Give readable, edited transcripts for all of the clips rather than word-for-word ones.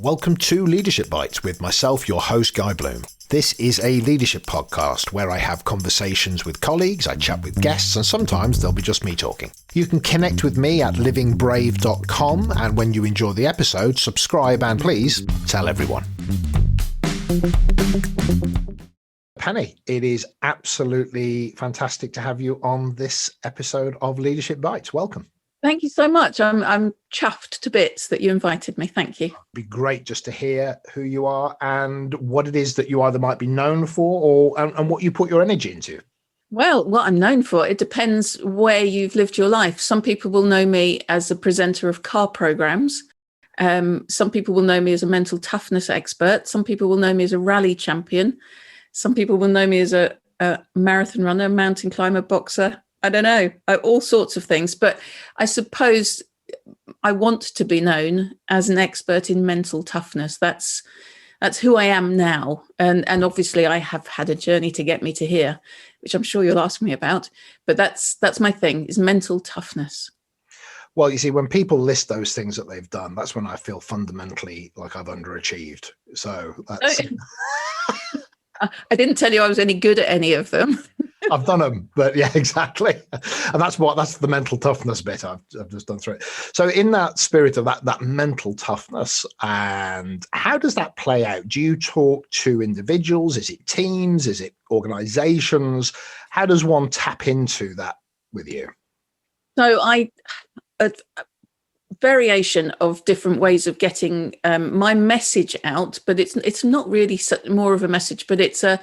Welcome to Leadership Bites with myself, your host, Guy Bloom. This is a leadership podcast where I have conversations with colleagues, I chat with guests, and sometimes there'll be just me talking. You can connect with me at livingbrave.com, and when you enjoy the episode, subscribe and please tell everyone. Penny, it is absolutely fantastic to have you on this episode of Leadership Bites. Welcome. Thank you so much. I'm chuffed to bits that you invited me. Thank you. It'd be great just to hear who you are and what it is that you either might be known for and what you put your energy into. Well, what I'm known for, it depends where you've lived your life. Some people will know me as a presenter of car programs. Some people will know me as a mental toughness expert. Some people will know me as a rally champion. Some people will know me as a marathon runner, mountain climber, boxer. I don't know, all sorts of things. But I suppose I want to be known as an expert in mental toughness. That's who I am now. And obviously I have had a journey to get me to here, which I'm sure you'll ask me about. But that's my thing, is mental toughness. Well, you see, when people list those things that they've done, that's when I feel fundamentally like I've underachieved. So that's... I didn't tell you I was any good at any of them. I've done them, but yeah, exactly. And that's the mental toughness bit I've just done through it. So in that spirit of that mental toughness, and how does that play out? Do you talk to individuals? Is it teams? Is it organizations? How does one tap into that with you? So a variation of different ways of getting my message out, but it's not really more of a message, but it's a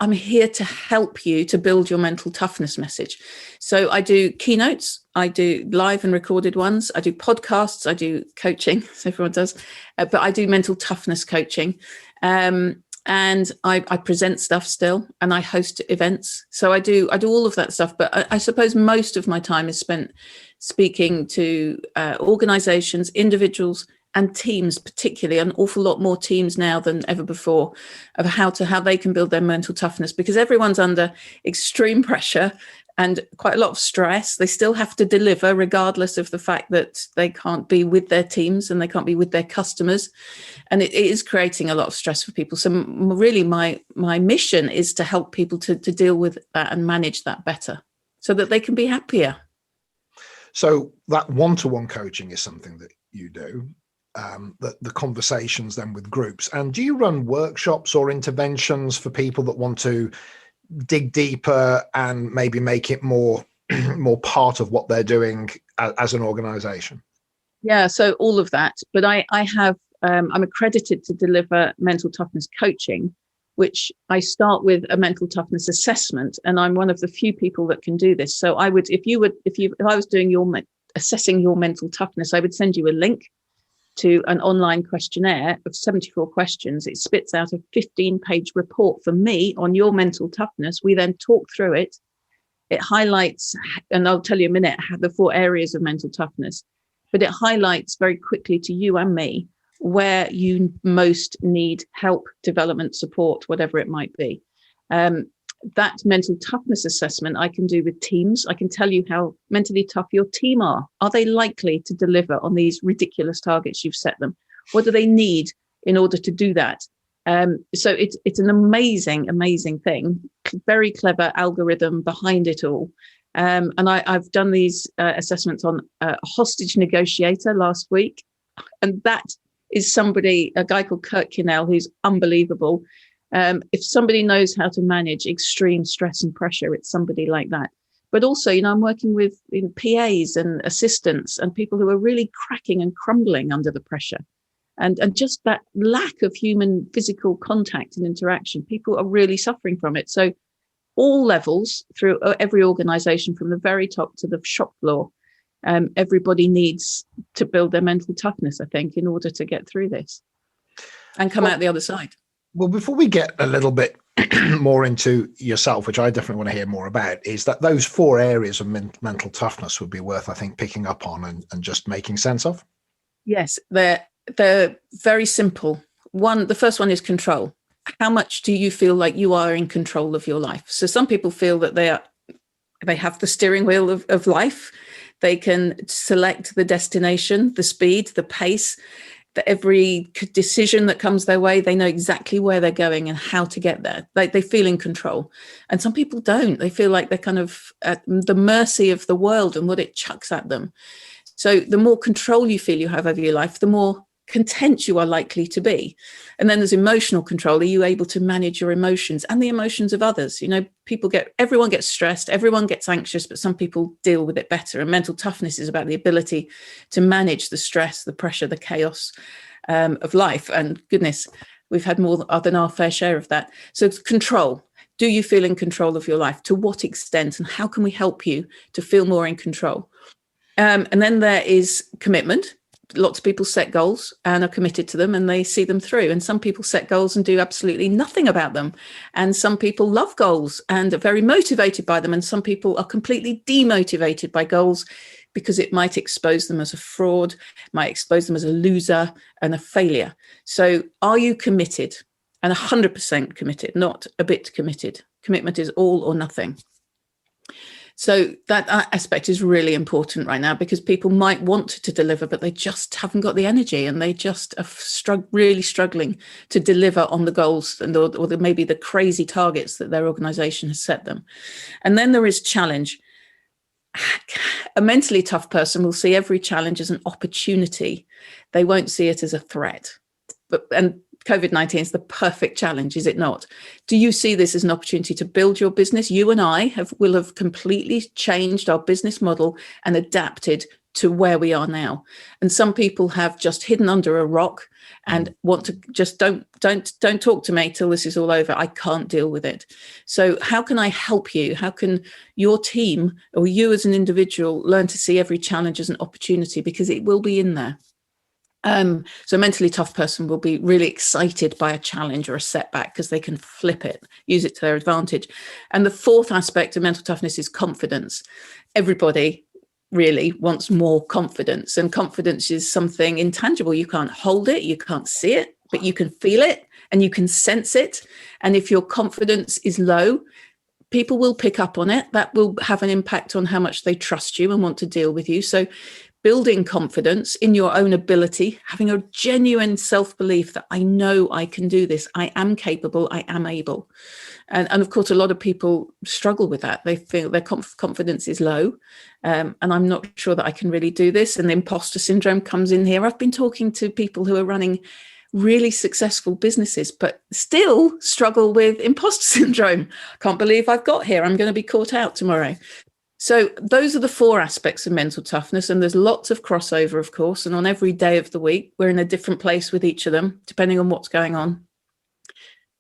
I'm here to help you to build your mental toughness message. So I do keynotes, I do live and recorded ones, I do podcasts, I do coaching, so everyone does, but I do mental toughness coaching. And I present stuff still, and I host events. So I do all of that stuff. But I suppose most of my time is spent speaking to organizations, individuals, and teams, particularly an awful lot more teams now than ever before, of how they can build their mental toughness, because everyone's under extreme pressure and quite a lot of stress. They still have to deliver regardless of the fact that they can't be with their teams and they can't be with their customers. And it is creating a lot of stress for people. So really my mission is to help people to deal with that and manage that better so that they can be happier. So that one-to-one coaching is something that you do. The conversations then with groups, and do you run workshops or interventions for people that want to dig deeper and maybe make it more part of what they're doing as an organization? Yeah, so all of that, but I have I'm accredited to deliver mental toughness coaching, which I start with a mental toughness assessment, and I'm one of the few people that can do this. So I would, if I was doing assessing your mental toughness, I would send you a link to an online questionnaire of 74 questions. It spits out a 15-page report for me on your mental toughness. We then talk through it. It highlights, and I'll tell you in a minute, the 4 areas of mental toughness, but it highlights very quickly to you and me where you most need help, development, support, whatever it might be. That mental toughness assessment I can do with teams. I can tell you how mentally tough your team are. Are they likely to deliver on these ridiculous targets you've set them? What do they need in order to do that? So it's an amazing thing. Very clever algorithm behind it all. And I've done these assessments on a hostage negotiator last week. And that is a guy called Kurt Kinnell, who's unbelievable. If somebody knows how to manage extreme stress and pressure, it's somebody like that. But also, I'm working with PAs and assistants and people who are really cracking and crumbling under the pressure. And just that lack of human physical contact and interaction, people are really suffering from it. So all levels through every organization, from the very top to the shop floor, everybody needs to build their mental toughness, I think, in order to get through this and come out the other side. Well, before we get a little bit more into yourself, which I definitely want to hear more about, is that those 4 areas of mental toughness would be worth, I think, picking up on and just making sense of. Yes, they're very simple. The first one is control. How much do you feel like you are in control of your life? So some people feel that they have the steering wheel of life. They can select the destination, the speed, the pace. that every decision that comes their way, they know exactly where they're going and how to get there. They feel in control. And some people don't. They feel like they're kind of at the mercy of the world and what it chucks at them. So the more control you feel you have over your life, the more content you are likely to be. And then there's emotional control. Are you able to manage your emotions and the emotions of others? You know, everyone gets stressed, everyone gets anxious, but some people deal with it better. And mental toughness is about the ability to manage the stress, the pressure, the chaos of life. And goodness, we've had more than our fair share of that. So it's control. Do you feel in control of your life? To what extent? And how can we help you to feel more in control? And then there is commitment. Lots of people set goals and are committed to them and they see them through. And some people set goals and do absolutely nothing about them. And some people love goals and are very motivated by them. And some people are completely demotivated by goals because it might expose them as a fraud, might expose them as a loser and a failure. So are you committed? And 100% committed, not a bit committed. Commitment is all or nothing. So that aspect is really important right now because people might want to deliver, but they just haven't got the energy and they just are really struggling to deliver on the goals and or maybe the crazy targets that their organization has set them. And then there is challenge. A mentally tough person will see every challenge as an opportunity. They won't see it as a threat. And COVID-19 is the perfect challenge, is it not? Do you see this as an opportunity to build your business? You and I will have completely changed our business model and adapted to where we are now. And some people have just hidden under a rock and want to just don't talk to me till this is all over. I can't deal with it. So how can I help you? How can your team or you as an individual learn to see every challenge as an opportunity? Because it will be in there. So a mentally tough person will be really excited by a challenge or a setback because they can flip it, use it to their advantage. And the fourth aspect of mental toughness is confidence. Everybody really wants more confidence, and confidence is something intangible. You can't hold it, you can't see it, but you can feel it and you can sense it. And if your confidence is low, people will pick up on it. That will have an impact on how much they trust you and want to deal with you. So building confidence in your own ability, having a genuine self-belief that I know I can do this, I am capable, I am able. And of course, a lot of people struggle with that. They feel their confidence is low, and I'm not sure that I can really do this. And the imposter syndrome comes in here. I've been talking to people who are running really successful businesses, but still struggle with imposter syndrome. Can't believe I've got here. I'm going to be caught out tomorrow. So those are the four aspects of mental toughness. And there's lots of crossover, of course. And on every day of the week, we're in a different place with each of them, depending on what's going on.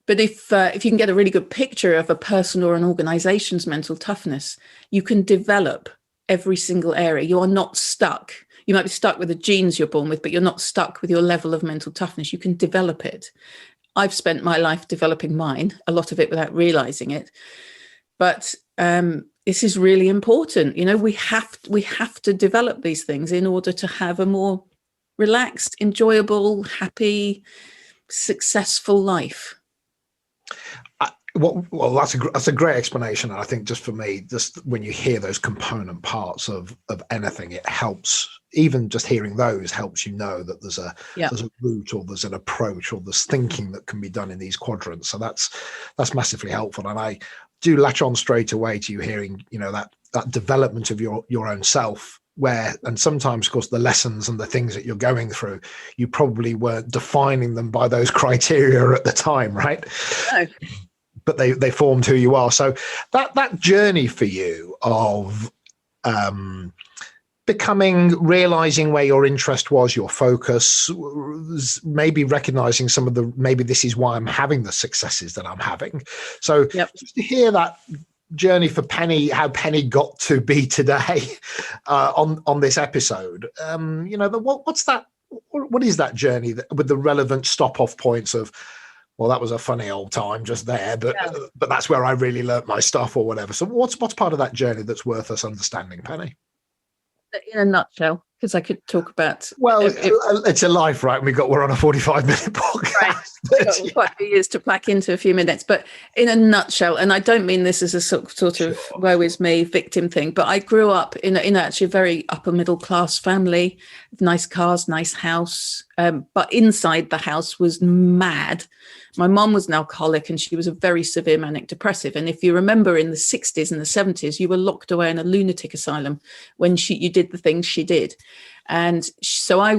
But if you can get a really good picture of a person or an organization's mental toughness, you can develop every single area. You are not stuck. You might be stuck with the genes you're born with, but you're not stuck with your level of mental toughness. You can develop it. I've spent my life developing mine, a lot of it without realizing it. But this is really important. You know, we have to develop these things in order to have a more relaxed, enjoyable, happy, successful life. Well, that's a great explanation. And I think just for me, just when you hear those component parts of anything, it helps. Even just hearing those helps you know that there's a route or there's an approach or there's thinking that can be done in these quadrants. So that's massively helpful. And I do latch on straight away to you hearing, you know, that development of your own self. And sometimes, of course, the lessons and the things that you're going through, you probably weren't defining them by those criteria at the time, right? No. But they formed who you are. So that journey for you of realizing where your interest was, your focus, maybe recognizing maybe this is why I'm having the successes that I'm having. So just to hear that journey for Penny, how Penny got to be today on this episode, you know, what is that journey with the relevant stop-off points of, well, that was a funny old time just there, but that's where I really learnt my stuff or whatever. So what's part of that journey that's worth us understanding, Penny? In a nutshell, because I could talk about. Well, it's a life, right? We're on a 45-minute podcast. Right. I've got quite a few years to pack into a few minutes, but in a nutshell, and I don't mean this as a sort of woe is me victim thing, but I grew up in actually a very upper middle class family, nice cars, nice house, but inside the house was mad. My mom was an alcoholic and she was a very severe manic depressive. And if you remember in the 60s and the 70s, you were locked away in a lunatic asylum when you did the things she did. And so I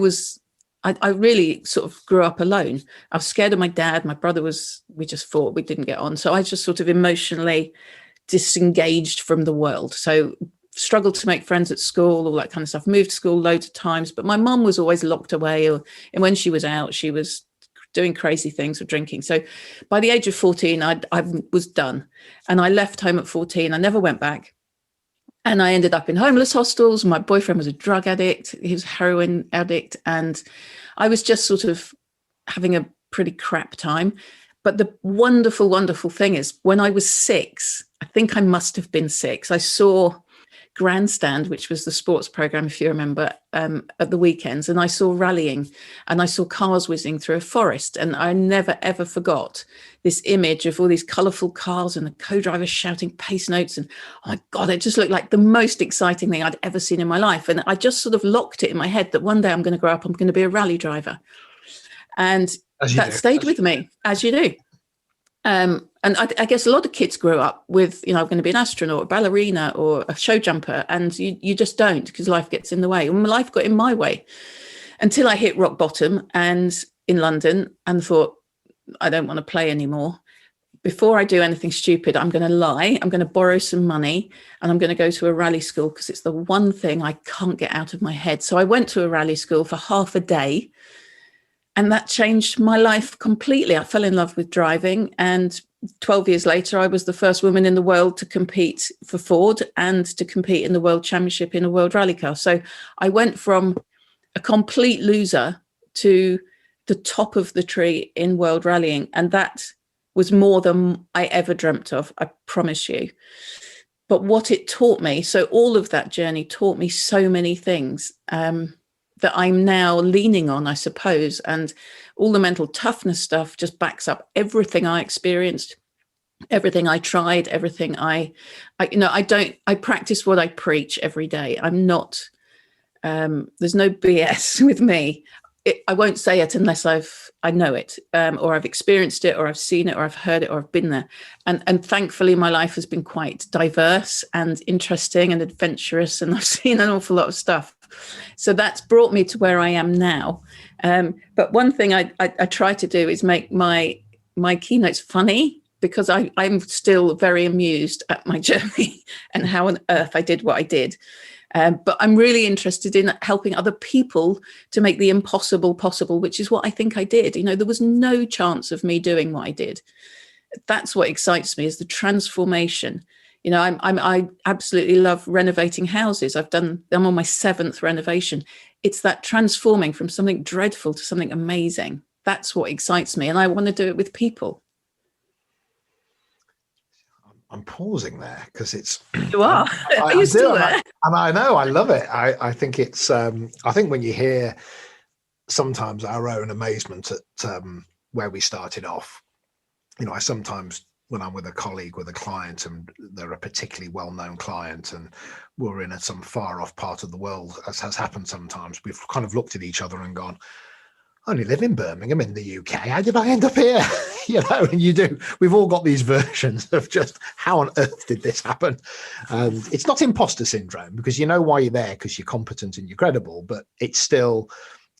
really sort of grew up alone. I was scared of my dad. My brother we just fought, we didn't get on. So I just sort of emotionally disengaged from the world. So struggled to make friends at school, all that kind of stuff. Moved to school loads of times, but my mum was always locked away. And when she was out, she was doing crazy things or drinking. So by the age of 14, I was done. And I left home at 14. I never went back. And I ended up in homeless hostels. My boyfriend was a drug addict. He was a heroin addict. And I was just sort of having a pretty crap time. But the wonderful, wonderful thing is when I was 6, I think I must have been 6, I saw Grandstand, which was the sports program, if you remember, at the weekends. And I saw rallying and I saw cars whizzing through a forest. And I never, ever forgot this image of all these colourful cars and the co-drivers shouting pace notes. And oh my God, it just looked like the most exciting thing I'd ever seen in my life. And I just sort of locked it in my head that one day I'm going to grow up, I'm going to be a rally driver. And that stayed with me, as you do. And I guess a lot of kids grew up with, I'm going to be an astronaut, a ballerina or a show jumper. And you just don't, because life gets in the way. And life got in my way until I hit rock bottom and in London and thought, I don't want to play anymore. Before I do anything stupid, I'm going to lie. I'm going to borrow some money and I'm going to go to a rally school because it's the one thing I can't get out of my head. So I went to a rally school for half a day. And that changed my life completely. I fell in love with driving. And 12 years later, I was the first woman in the world to compete for Ford and to compete in the World Championship in a World Rally Car. So I went from a complete loser to the top of the tree in world rallying. And that was more than I ever dreamt of, I promise you. But what it taught me, so all of that journey taught me so many things. That I'm now leaning on, I suppose. And all the mental toughness stuff just backs up everything I experienced, everything I tried, everything I practice what I preach every day. I'm not, there's no BS with me. I won't say it unless I know it, or I've experienced it, or I've seen it, or I've heard it, or I've been there. And thankfully, my life has been quite diverse and interesting and adventurous, and I've seen an awful lot of stuff. So that's brought me to where I am now. But one thing I try to do is make my keynotes funny, because I'm still very amused at my journey and how on earth I did what I did. But I'm really interested in helping other people to make the impossible possible, which is what I think I did. There was no chance of me doing what I did. That's what excites me, is the transformation. I absolutely love renovating houses. I'm on my 7th renovation. It's that transforming from something dreadful to something amazing. That's what excites me. And I want to do it with people. I'm pausing there because it's. You are. Are you still there? And I know, I love it. I think it's. I think when you hear sometimes our own amazement at where we started off, I sometimes, when I'm with a colleague, with a client, and they're a particularly well-known client, and we're in some far-off part of the world, as has happened sometimes, we've kind of looked at each other and gone, I only live in Birmingham in the UK. How did I end up here? And you do. We've all got these versions of just how on earth did this happen? And it's not imposter syndrome, because you know why you're there, because you're competent and you're credible, but it's still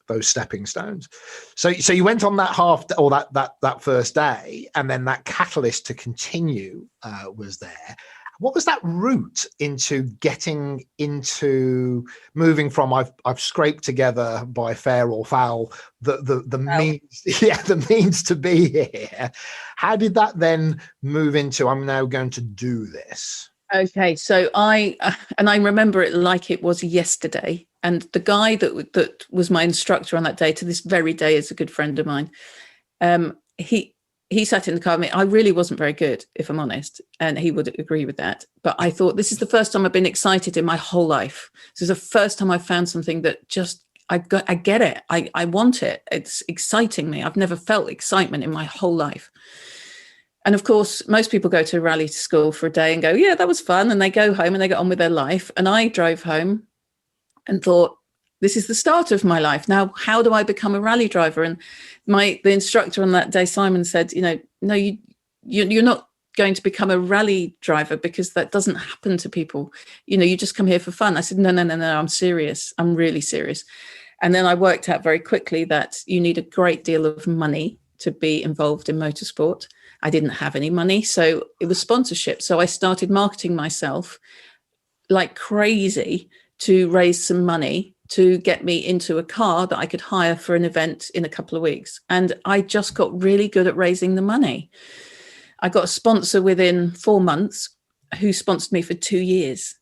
those stepping stones. So you went on that first day, and then that catalyst to continue was there. What was that route into getting into moving from I've scraped together by fair or foul the means to be here? How did that then move into I'm now going to do this? Okay, so I remember it like it was yesterday. And the guy that was my instructor on that day, to this very day, is a good friend of mine. He he sat in the car with me. I really wasn't very good, if I'm honest, and he would agree with that. But I thought, this is the first time I've been excited in my whole life. This is the first time I've found something that just, I get it. I want it. It's exciting me. I've never felt excitement in my whole life. And of course, most people go to a rally school for a day and go, yeah, that was fun. And they go home and they get on with their life. And I drove home and thought, this is the start of my life. Now, how do I become a rally driver? And the instructor on that day, Simon, said, no, you're not going to become a rally driver, because that doesn't happen to people. You just come here for fun. I said, no, I'm serious. I'm really serious. And then I worked out very quickly that you need a great deal of money to be involved in motorsport. I didn't have any money, so it was sponsorship. So I started marketing myself like crazy to raise some money to get me into a car that I could hire for an event in a couple of weeks. And I just got really good at raising the money. I got a sponsor within 4 months who sponsored me for 2 years.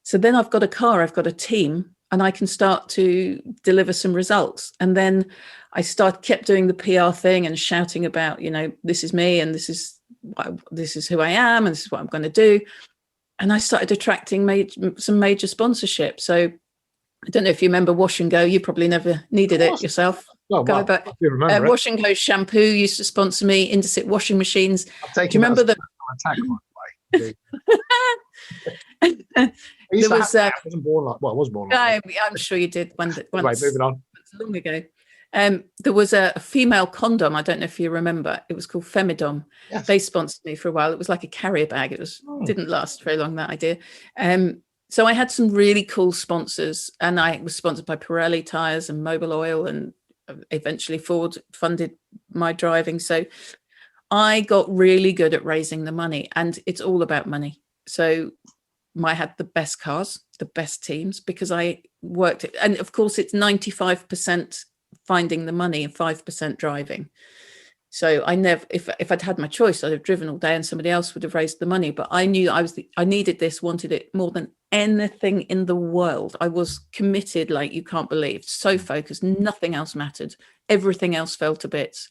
So then I've got a car, I've got a team, and I can start to deliver some results. And then I kept doing the PR thing and shouting about, this is me, and this is who I am, and this is what I'm going to do. And I started attracting some major sponsorship. So I don't know if you remember Wash and Go. You probably never needed it yourself. Well, but I do remember Wash and Go shampoo used to sponsor me. Indesit washing machines. Do you remember the attack there was I wasn't born like, well, I was born like I'm sure you did once. Right, moving on. Long ago. There was a female condom. I don't know if you remember. It was called Femidom. Yes. They sponsored me for a while. It was like a carrier bag. It didn't last very long, that idea. So I had some really cool sponsors, and I was sponsored by Pirelli tires and Mobil Oil, and eventually Ford funded my driving. So I got really good at raising the money, and it's all about money. So I had the best cars, the best teams, because I worked it. And of course, it's 95% finding the money and 5% driving. So I never, if I'd had my choice, I'd have driven all day and somebody else would have raised the money. But I knew I needed this, wanted it more than anything in the world. I was committed like you can't believe, so focused, nothing else mattered. Everything else fell to bits,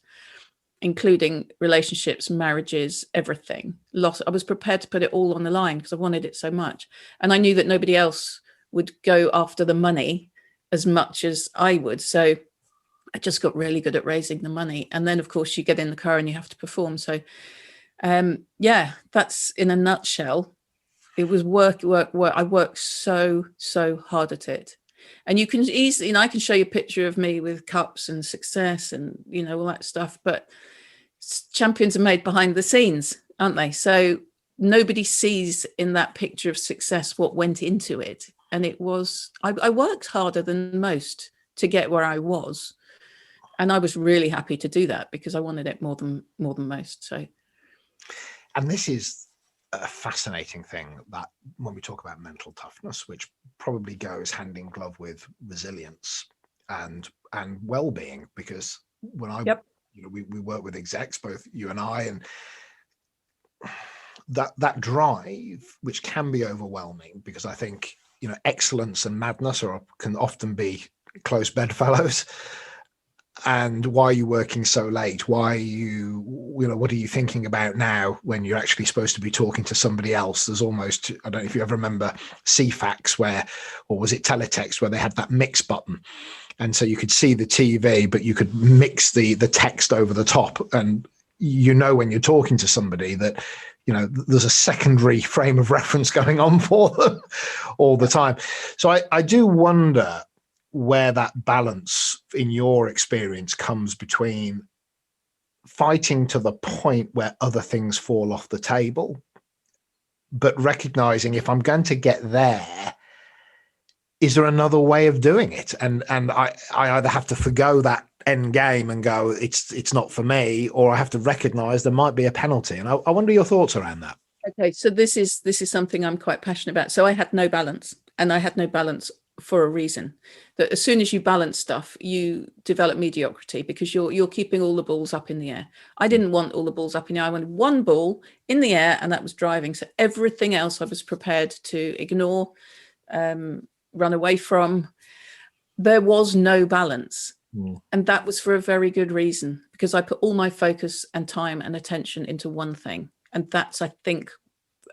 including relationships, marriages, everything. I was prepared to put it all on the line because I wanted it so much. And I knew that nobody else would go after the money as much as I would. So I just got really good at raising the money. And then, of course, you get in the car and you have to perform. So, that's in a nutshell. It was work. I worked so hard at it. And you can easily, I can show you a picture of me with cups and success and, all that stuff. But champions are made behind the scenes, aren't they? So nobody sees in that picture of success what went into it. And it was, I worked harder than most to get where I was. And I was really happy to do that because I wanted it more than most. So, and this is a fascinating thing that when we talk about mental toughness, which probably goes hand in glove with resilience and well-being, because when we work with execs, both you and I, and that drive, which can be overwhelming, because I think excellence and madness can often be close bedfellows. And why are you working so late? Why are you, what are you thinking about now when you're actually supposed to be talking to somebody else? There's almost, I don't know if you ever remember CFAX or was it teletext, where they had that mix button. And so you could see the TV, but you could mix the text over the top. And when you're talking to somebody that, there's a secondary frame of reference going on for them all the time. So I do wonder where that balance in your experience comes between fighting to the point where other things fall off the table, but recognizing if I'm going to get there, is there another way of doing it? And I either have to forgo that end game and go, it's not for me, or I have to recognize there might be a penalty. And I wonder your thoughts around that. Okay, so this is something I'm quite passionate about. So I had no balance, and I had no balance for a reason. That as soon as you balance stuff, you develop mediocrity because you're keeping all the balls up in the air. I didn't want all the balls up in the air. I wanted one ball in the air, and that was driving. So everything else I was prepared to ignore, run away from. There was no balance. And that was for a very good reason, because I put all my focus and time and attention into one thing. And that's, I think,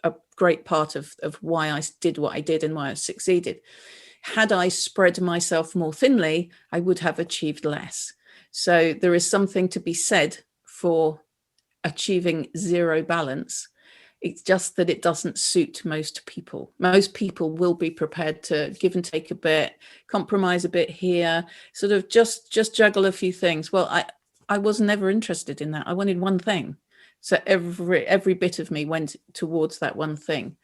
a great part of why I did what I did and why I succeeded. Had I spread myself more thinly, I would have achieved less. So there is something to be said for achieving zero balance. It's just that it doesn't suit most people. Most people will be prepared to give and take a bit, compromise a bit here, sort of just juggle a few things. Well, I was never interested in that. I wanted one thing. So every bit of me went towards that one thing.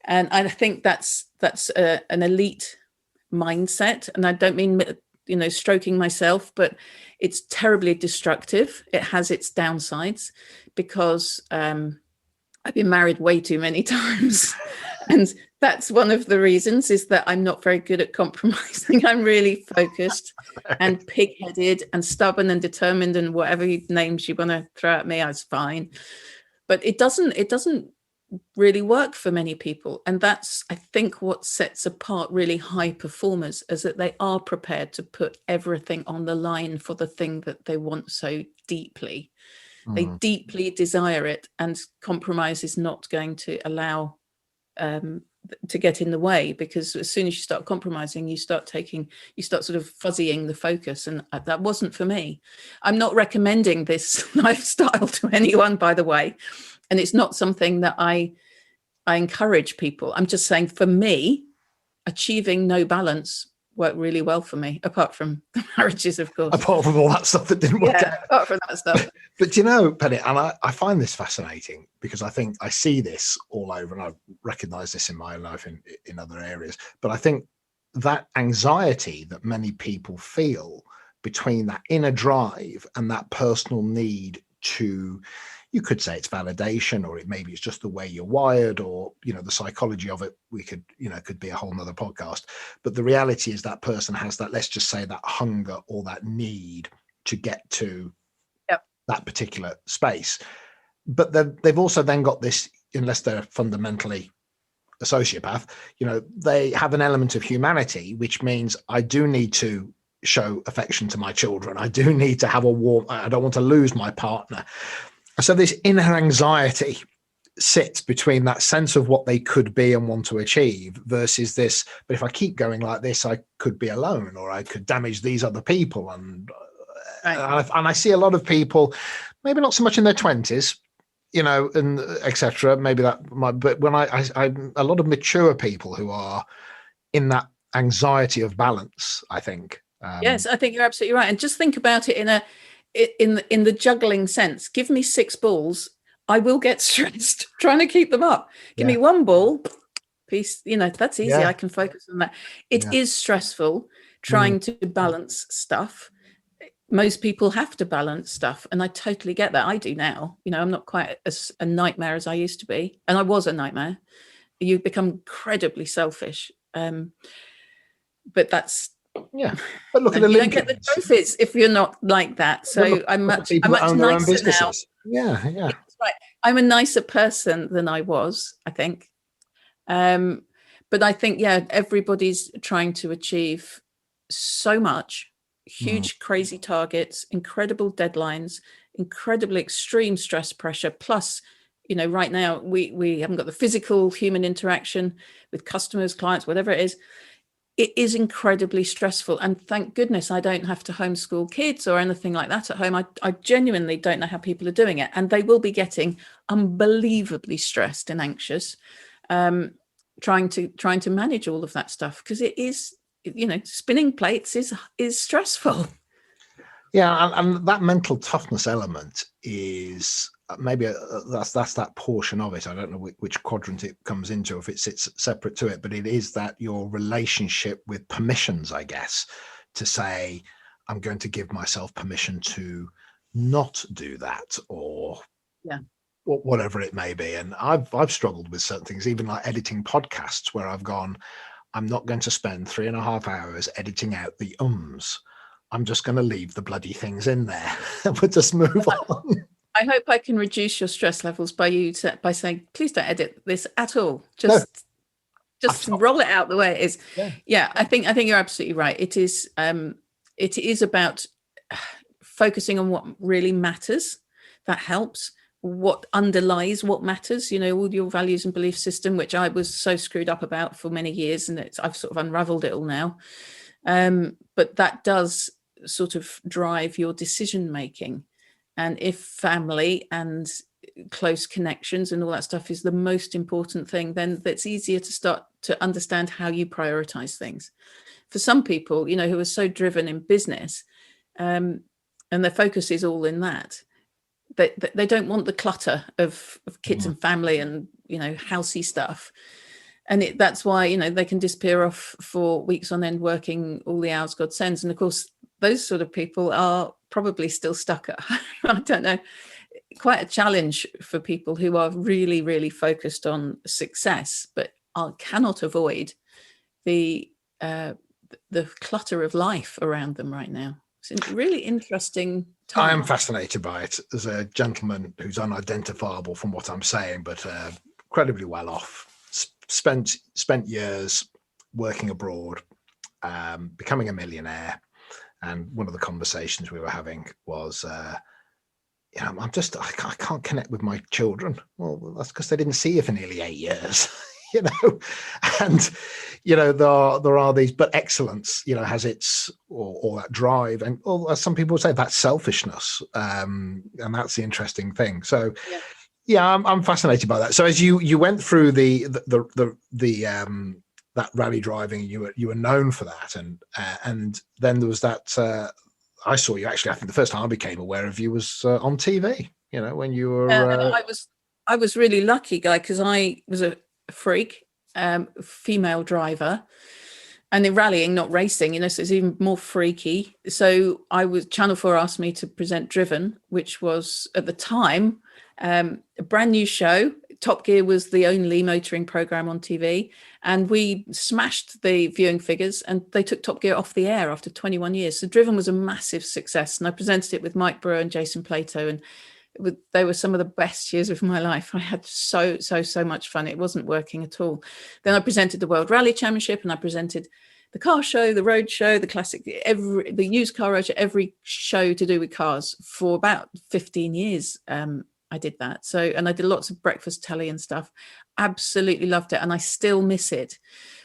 And I think that's an elite mindset. And I don't mean, stroking myself, but it's terribly destructive. It has its downsides, because I've been married way too many times. And that's one of the reasons, is that I'm not very good at compromising. I'm really focused and pig-headed and stubborn and determined, and whatever names you want to throw at me, is fine. But it doesn't really work for many people. And that's, I think, what sets apart really high performers, is that they are prepared to put everything on the line for the thing that they want so deeply. They deeply desire it, and compromise is not going to allow to get in the way, because as soon as you start compromising, you start sort of fuzzying the focus. And that wasn't for me. I'm not recommending this lifestyle to anyone, by the way. And it's not something that I encourage people. I'm just saying, for me, achieving no balance worked really well for me, apart from the marriages, of course. Apart from all that stuff that didn't work out. Apart from that stuff. But Penny, and I find this fascinating, because I think I see this all over, and I recognize this in my life in other areas. But I think that anxiety that many people feel between that inner drive and that personal need to, you could say it's validation, or maybe it's just the way you're wired, or, the psychology of it, we could, could be a whole nother podcast. But the reality is that person has that, let's just say, that hunger or that need to get to that particular space. But they've also then got this, unless they're fundamentally a sociopath, they have an element of humanity, which means I do need to show affection to my children. I do need to have I don't want to lose my partner. So this inner anxiety sits between that sense of what they could be and want to achieve versus this, but if I keep going like this, I could be alone, or I could damage these other people. And I see a lot of people, maybe not so much in their 20s, and etc. Maybe that might, but when I a lot of mature people who are in that anxiety of balance, I think. Yes, I think you're absolutely right. And just think about it in the juggling sense. Give me 6 balls, I will get stressed trying to keep them up. Give me 1 ball, piece, that's easy. I can focus on that. It is stressful trying to balance stuff. Most people have to balance stuff, and I totally get that. I do now. I'm not quite as a nightmare as I used to be, and I was a nightmare. You become incredibly selfish, but that's But look at the you don't get the trophies if you're not like that. So I'm much nicer now. Yeah. That's right. I'm a nicer person than I was, I think. But I think everybody's trying to achieve so much. Huge, crazy targets, incredible deadlines, incredibly extreme stress pressure. Plus, right now we haven't got the physical human interaction with customers, clients, whatever it is. It is incredibly stressful. And thank goodness I don't have to homeschool kids or anything like that at home. I genuinely don't know how people are doing it. And they will be getting unbelievably stressed and anxious, trying to manage all of that stuff, because it is, spinning plates is stressful. Yeah, and that mental toughness element is maybe that's that portion of it. I don't know which quadrant it comes into, if it sits separate to it, but it is that your relationship with permissions, I guess, to say, I'm going to give myself permission to not do that, or whatever it may be. And I've struggled with certain things, even like editing podcasts, where I've gone, I'm not going to spend 3.5 hours editing out the ums. I'm just going to leave the bloody things in there and we'll just move on. I hope I can reduce your stress levels by saying, please don't edit this at all. Just roll it out the way it is. Yeah, I think you're absolutely right. It is it is about focusing on what really matters. That helps. What underlies what matters, all your values and belief system, which I was so screwed up about for many years, and I've sort of unraveled it all now. But that does sort of drive your decision making. And if family and close connections and all that stuff is the most important thing, then it's easier to start to understand how you prioritize things. For some people, who are so driven in business, and their focus is all in that, they don't want the clutter of kids and family and housey stuff, and that's why they can disappear off for weeks on end working all the hours God sends. And of course those sort of people are probably still stuck at home. I don't know, quite a challenge for people who are really, really focused on success but cannot avoid the clutter of life around them right now. It's a really interesting time. I am fascinated by it. There's a gentleman who's unidentifiable from what I'm saying, but incredibly well off. Spent years working abroad, becoming a millionaire. And one of the conversations we were having was, I can't connect with my children. Well, that's because they didn't see you for nearly 8 years. And there are these, but excellence has its or that drive, and as some people say, that selfishness, and that's the interesting thing. So I'm fascinated by that. So as you went through the that rally driving, you were known for that, and then there was that I saw you, actually, I think the first time I became aware of you was on TV, when you were I was really lucky, Guy, because I was a freak female driver, and in rallying, not racing, so it's even more freaky. So Channel 4 asked me to present Driven, which was at the time a brand new show. Top Gear was the only motoring program on TV, and we smashed the viewing figures, and they took Top Gear off the air after 21 years. So Driven was a massive success, and I presented it with Mike Brewer and Jason Plato, and they were some of the best years of my life. I had so much fun. It wasn't working at all. Then I presented the World Rally Championship, and I presented the car show, the road show, the classic, the used car road show, every show to do with cars for about 15 years. I did that. So, and I did lots of breakfast telly and stuff. Absolutely loved it. And I still miss it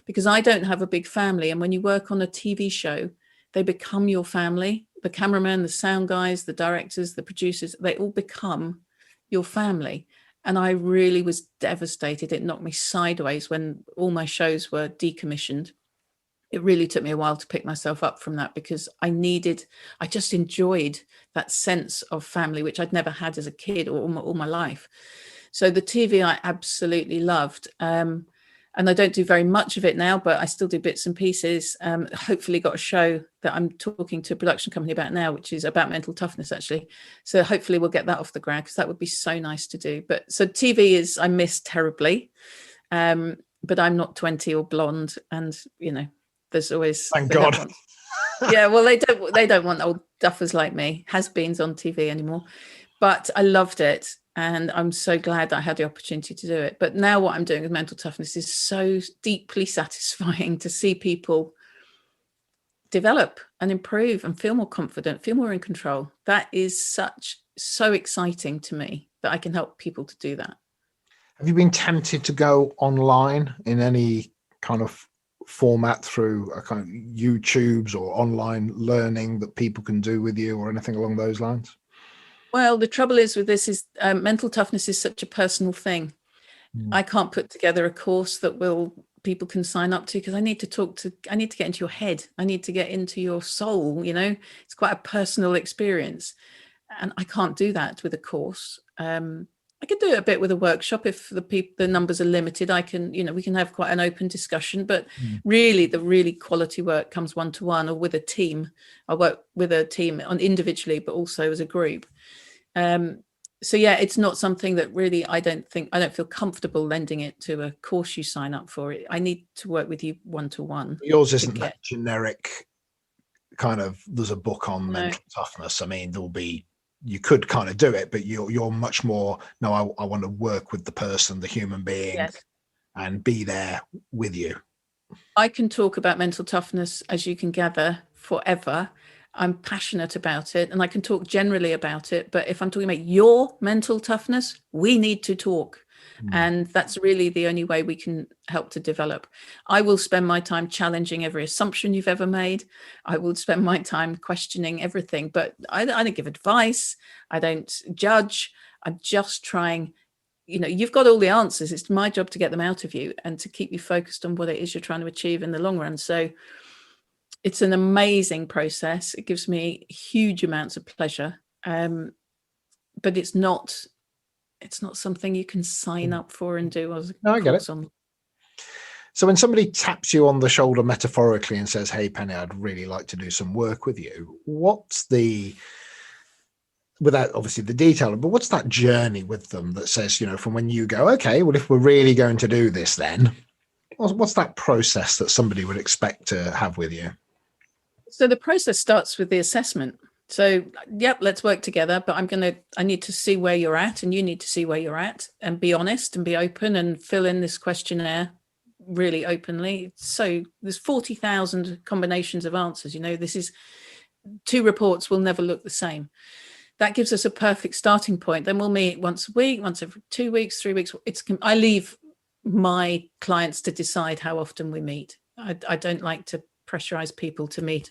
because I don't have a big family. And when you work on a TV show, they become your family. The cameraman, the sound guys, the directors, the producers, they all become your family. And I really was devastated. It knocked me sideways when all my shows were decommissioned. It really took me a while to pick myself up from that, because I just enjoyed that sense of family, which I'd never had as a kid or all my life. So the TV I absolutely loved. And I don't do very much of it now, but I still do bits and pieces. Hopefully got a show that I'm talking to a production company about now, which is about mental toughness, actually. So hopefully we'll get that off the ground, because that would be so nice to do. But so TV I miss terribly. But I'm not 20 or blonde, and, there's always, thank God. Well, they don't want old duffers like me, has-beens on TV anymore. But I loved it, and I'm so glad that I had the opportunity to do it. But now what I'm doing with mental toughness is so deeply satisfying to see people develop and improve and feel more confident, feel more in control. That is so exciting to me that I can help people to do that. Have you been tempted to go online in any kind of format through a kind of YouTubes or online learning that people can do with you, or anything along those lines? Well, the trouble is with this is mental toughness is such a personal thing. I can't put together a course that people can sign up to, because I need to get into your head. I need to get into your soul. It's quite a personal experience, and I can't do that with a course. I could do it a bit with a workshop if the numbers are limited. I can, we can have quite an open discussion, but really the really quality work comes one-to-one or with a team. I work with a team individually, but also as a group. So it's not something that really, I don't feel comfortable lending it to a course you sign up for. I need to work with you one-to-one. Yours isn't that generic kind of, there's a book on mental toughness. I mean, you could kind of do it, but you're much more, no, I want to work with the person, the human being, and be there with you. I can talk about mental toughness, as you can gather, forever. I'm passionate about it, and I can talk generally about it. But if I'm talking about your mental toughness, we need to talk. And that's really the only way we can help to develop. I will spend my time challenging every assumption you've ever made. I will spend my time questioning everything, but I don't give advice. I don't judge. I'm just trying, you've got all the answers. It's my job to get them out of you and to keep you focused on what it is you're trying to achieve in the long run. So it's an amazing process. It gives me huge amounts of pleasure. But it's not something you can sign up for and do as No, I get it. on. So when somebody taps you on the shoulder metaphorically and says, hey, Penny, I'd really like to do some work with you, without obviously the detail, but what's that journey with them that says, from when you go, okay, well, if we're really going to do this, then what's that process that somebody would expect to have with you? So the process starts with the assessment. So, yep, let's work together, but I need to see where you're at, and you need to see where you're at, and be honest and be open and fill in this questionnaire really openly. So there's 40,000 combinations of answers. This is 2 reports will never look the same. That gives us a perfect starting point. Then we'll meet once a week, once every 2 weeks, 3 weeks. I leave my clients to decide how often we meet. I don't like to pressurize people to meet.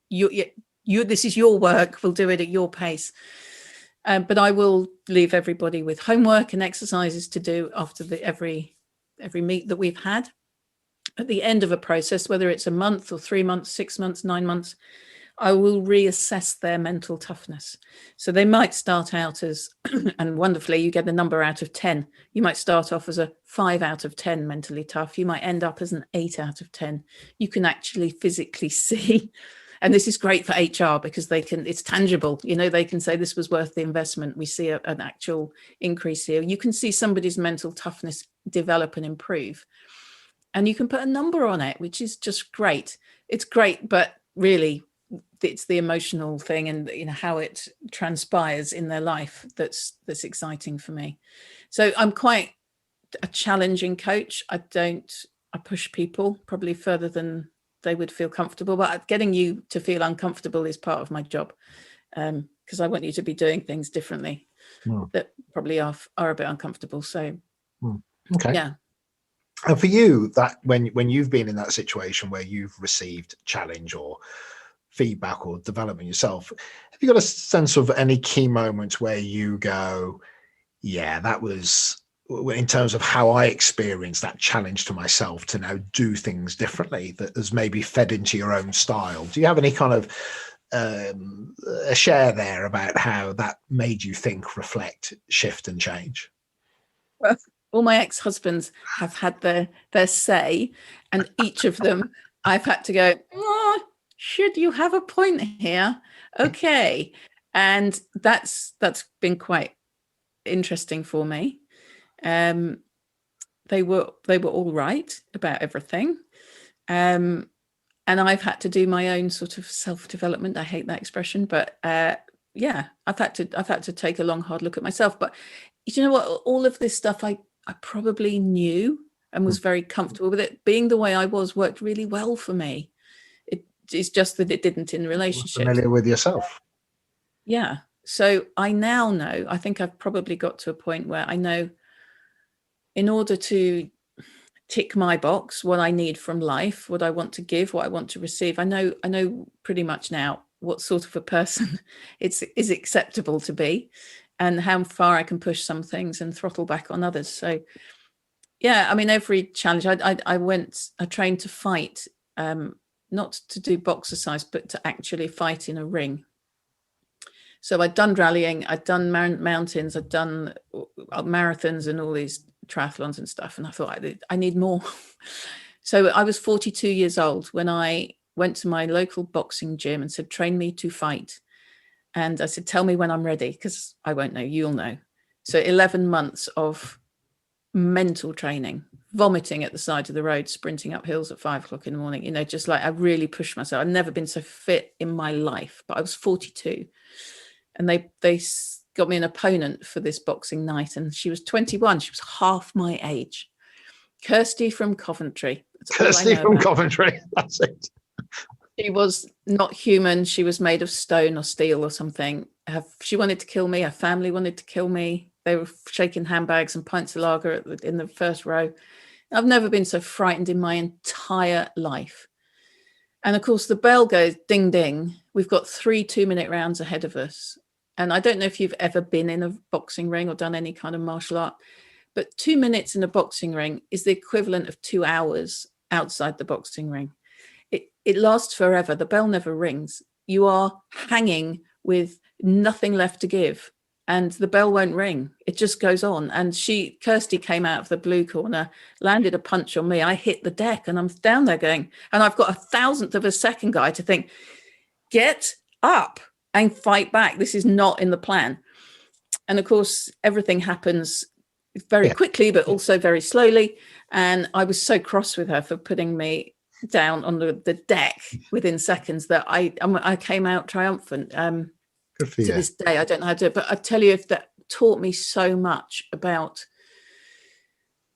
This is your work. We'll do it at your pace. But I will leave everybody with homework and exercises to do after every meet that we've had. At the end of a process, whether it's a month or 3 months, 6 months, 9 months, I will reassess their mental toughness. So they might start out as, and wonderfully, you get a number out of 10. You might start off as a 5 out of 10 mentally tough. You might end up as an 8 out of 10. You can actually physically see, and this is great for HR because it's tangible. They can say this was worth the investment. We see an actual increase here. You can see somebody's mental toughness develop and improve. And you can put a number on it, which is just great. It's great, but really, it's the emotional thing and how it transpires in their life that's exciting for me. So I'm quite a challenging coach. I push people probably further than they would feel comfortable, but getting you to feel uncomfortable is part of my job, because I want you to be doing things differently that probably are a bit uncomfortable. So okay, yeah. And for you, that when you've been in that situation where you've received challenge or feedback or development yourself, have you got a sense of any key moments where you go, yeah, that was, in terms of how I experienced that challenge to myself to now do things differently, that has maybe fed into your own style? Do you have any kind of a share there about how that made you think, reflect, shift and change? Well, all my ex-husbands have had their say, and each of them I've had to go, should you have a point here? Okay. And that's been quite interesting for me. They were all right about everything. And I've had to do my own sort of self-development. I hate that expression, but yeah, I've had to take a long, hard look at myself. But you know what? All of this stuff I probably knew and was very comfortable with it. Being the way I was worked really well for me. It's just that it didn't in relationships. Familiar with yourself. Yeah. So I now know, I think I've probably got to a point where I know, in order to tick my box, what I need from life, what I want to give, what I want to receive, I know pretty much now what sort of a person is acceptable to be, and how far I can push some things and throttle back on others. So yeah, I mean, every challenge I trained to fight, not to do boxercise, but to actually fight in a ring. So I'd done rallying, I'd done mountains, I'd done marathons and all these triathlons and stuff. And I thought, I need more. So I was 42 years old when I went to my local boxing gym and said, train me to fight. And I said, tell me when I'm ready, because I won't know, you'll know. So 11 months of mental training, vomiting at the side of the road, sprinting up hills at 5 o'clock in the morning, just like I really pushed myself. I've never been so fit in my life, but I was 42. And they got me an opponent for this boxing night, and she was 21. She was half my age. Kirsty from Coventry. Kirsty from Coventry. That's it. She was not human. She was made of stone or steel or something. She wanted to kill me. Her family wanted to kill me. They were shaking handbags and pints of lager in the first row. I've never been so frightened in my entire life. And of course, the bell goes ding, ding. We've got 3 2-minute rounds ahead of us. And I don't know if you've ever been in a boxing ring or done any kind of martial art, but 2 minutes in a boxing ring is the equivalent of 2 hours outside the boxing ring. It lasts forever. The bell never rings. You are hanging with nothing left to give, and the bell won't ring. It just goes on. And Kirsty came out of the blue corner, landed a punch on me. I hit the deck, and I'm down there going, and I've got a thousandth of a second guy to think, get up and fight back. This is not in the plan. And of course, everything happens very quickly, but also very slowly. And I was so cross with her for putting me down on the deck within seconds that I came out triumphant. Good for to you. this day, I don't know how to do it, but I tell you, if that taught me so much about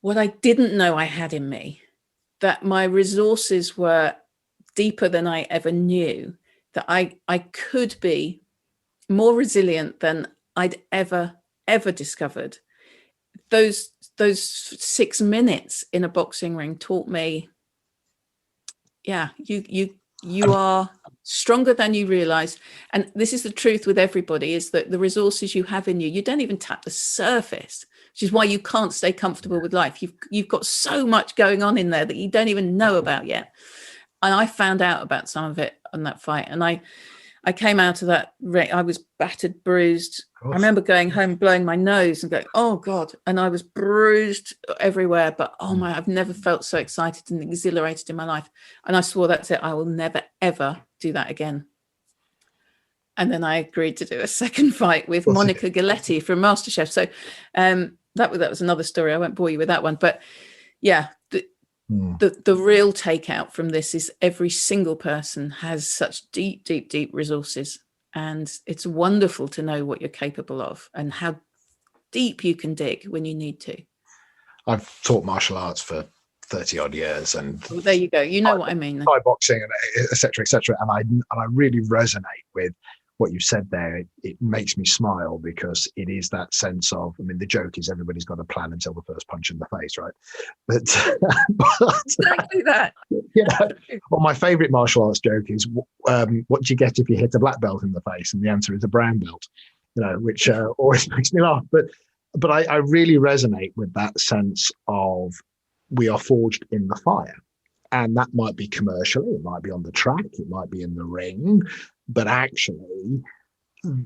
what I didn't know I had in me, that my resources were deeper than I ever knew, that I could be more resilient than I'd ever discovered. Those 6 minutes in a boxing ring taught me, you are stronger than you realize. And this is the truth with everybody, is that the resources you have in you don't even tap the surface, which is why you can't stay comfortable with life. You've got so much going on in there that you don't even know about yet. And I found out about some of it on that fight. And I came out of that ring, I was battered, bruised. I remember going home, blowing my nose and going, oh God. And I was bruised everywhere, but I've never felt so excited and exhilarated in my life. And I swore, that's it. I will never, ever do that again. And then I agreed to do a second fight with Monica Galetti from MasterChef. So that was another story. I won't bore you with that one, but yeah, the real takeout from this is every single person has such deep resources, and it's wonderful to know what you're capable of and how deep you can dig when you need to. I've taught martial arts for 30 odd years, and there you go. You know what I mean. Thai boxing and et cetera, and I really resonate with what you said there. It makes me smile, because it is that sense of, I mean, the joke is everybody's got a plan until the first punch in the face, right? But exactly that. Well, my favorite martial arts joke is, what do you get if you hit a black belt in the face? And the answer is a brown belt, which always makes me laugh. But I really resonate with that sense of, we are forged in the fire. And that might be commercially, it might be on the track, it might be in the ring, but actually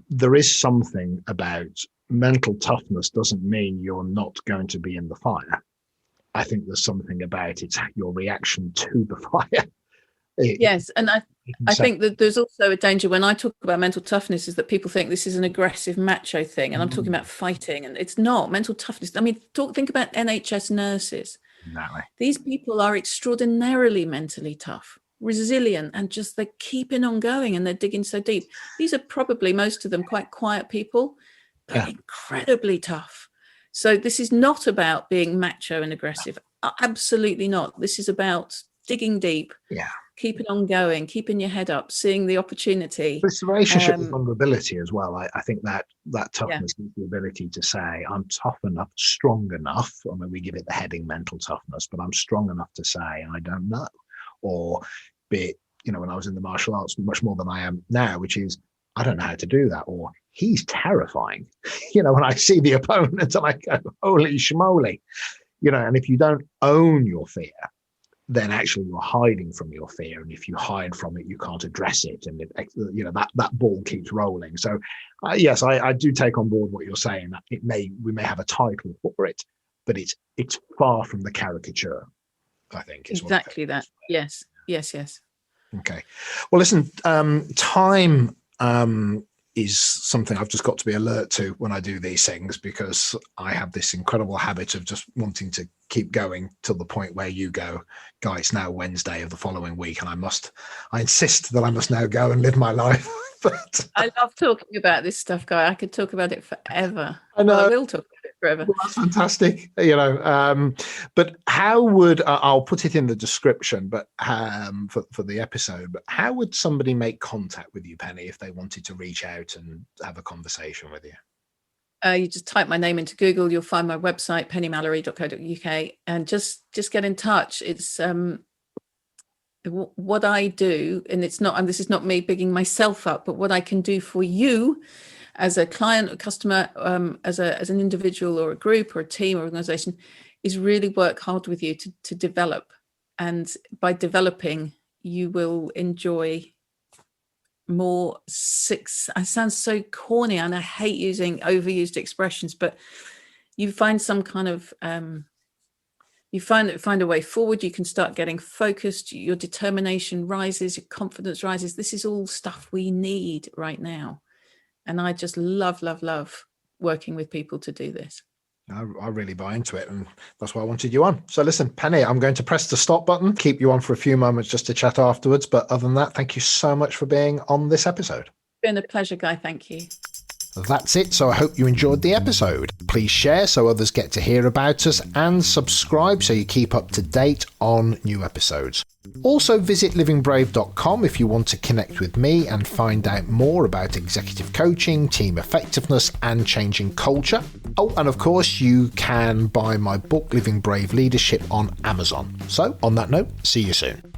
there is something about mental toughness doesn't mean you're not going to be in the fire. I think there's something about it, your reaction to the fire. Yes, and I think that there's also a danger when I talk about mental toughness, is that people think this is an aggressive macho thing, and I'm talking about fighting, and it's not. Mental toughness, I mean, think about NHS nurses. Exactly. These people are extraordinarily mentally tough, resilient, and just they're keeping on going, and they're digging so deep. These are probably, most of them, quite quiet people, but incredibly tough. So this is not about being macho and aggressive. Absolutely not. This is about digging deep, keeping on going, keeping your head up, seeing the opportunity. It's the relationship with vulnerability as well. I think that toughness is the ability to say, I'm tough enough, strong enough. I mean, we give it the heading mental toughness, but I'm strong enough to say, I don't know. Or be it, when I was in the martial arts, much more than I am now, which is, I don't know how to do that. Or he's terrifying. When I see the opponent and I go, holy schmoly, and if you don't own your fear, then actually you're hiding from your fear. And if you hide from it, you can't address it. And that ball keeps rolling. So yes, I do take on board what you're saying, that we may have a title for it, but it's far from the caricature, I think. Exactly that. Yes. Okay. Well, listen, time is something I've just got to be alert to when I do these things, because I have this incredible habit of just wanting to keep going till the point where you go, guys, it's now Wednesday of the following week, and I insist that I must now go and live my life. But I love talking about this stuff, Guy. I could talk about it forever. I know. Well, I will talk about it forever. Well, that's fantastic. But how would I'll put it in the description, but for the episode. But how would somebody make contact with you, Penny, if they wanted to reach out and have a conversation with you? You just type my name into Google. You'll find my website, pennymallory.co.uk, and just get in touch. It's what I do, and it's not. And this is not me bigging myself up, but what I can do for you as a client, a customer, as an individual or a group or a team or organization, is really work hard with you to develop. And by developing, you will enjoy more I sound so corny, and I hate using overused expressions, but you find some kind of you find a way forward. You can start getting focused, your determination rises, your confidence rises. This is all stuff we need right now, and I just love working with people to do this. I really buy into it, and that's why I wanted you on. So listen, Penny, I'm going to press the stop button, keep you on for a few moments just to chat afterwards. But other than that, thank you so much for being on this episode. It's been a pleasure, Guy. Thank you. That's it. So I hope you enjoyed the episode. Please share so others get to hear about us, and subscribe so you keep up to date on new episodes. Also visit livingbrave.com if you want to connect with me and find out more about executive coaching, team effectiveness and changing culture. Oh, and of course you can buy my book Living Brave Leadership on Amazon. So on that note, see you soon.